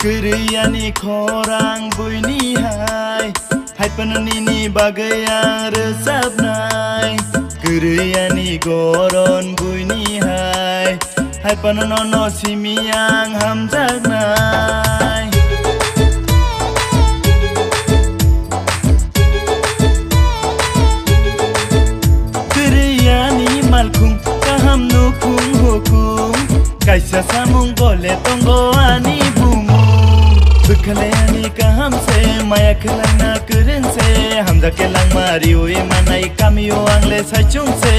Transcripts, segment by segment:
Keriani korang buini hai Hai pananini bagai yang resap nai Keriani goron buini hai Hai pananono simi yang hamzak nai Keriani malkung kaham nukung hukum Kaisa samung boleh tonggo ani bumu Bekaleani kaham se maya kelana keren se Hamza kelang mariu manai kami oang le sachung se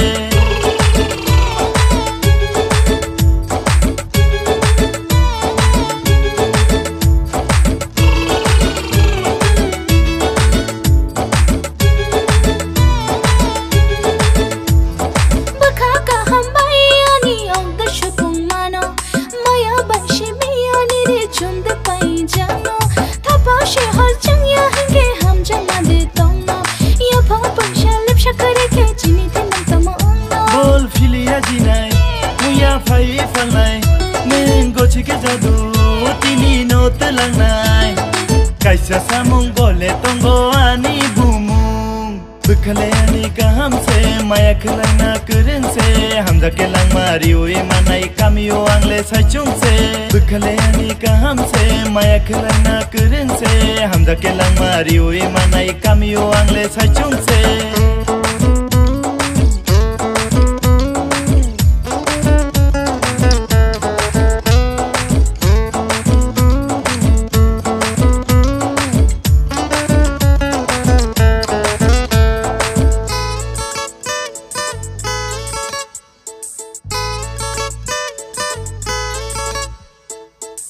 Bol filia jinai, muya fai falai, mengo chike jadu, tini no telang nai. Kaisa samung boleh tonggo ani bumung, bekaleani kaham se, maya kelana keren se, hamza kelang mariu manai kami oang le sachung se. Bekaleani kaham se, maya kelana keren se, hamza kelang mariu manai kami oang le sachung se.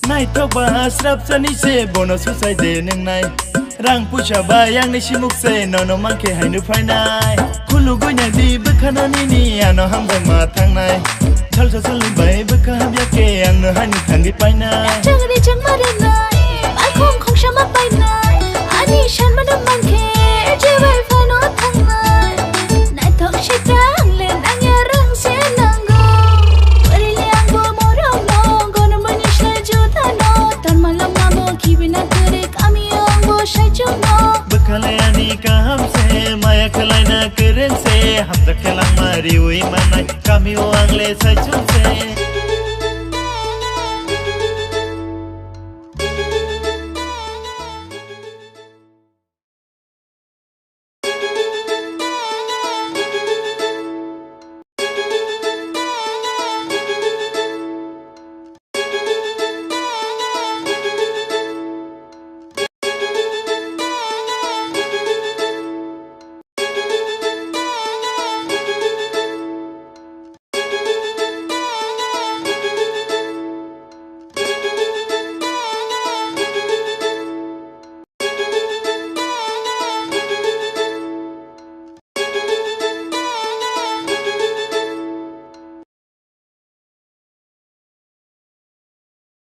Nai tok bahas rap sani se bono susai de neng nai Rang pusha bayang ni shimuk se nono mangke hai nu phai nai Khulu gunya di bekhana ni ni ano hamzang ma thang nai Chal chal chal bai bekha ham yake ang no hani thangi pai nai Chang ri chang ma de nai Mai khom khong shama pai nai Ani shan ma nam mangke je bai pha no thang nai Nai tok shi tang len ang ya rang se nang go Pari liang bo mo rong no gono mani shai ju tha no Tan ma lam na mo ki bina kare kami ong bo shai chu no Bekaleani kaham se maya kelai na keren se Hamza kelang mariu manai kami oang le sachung se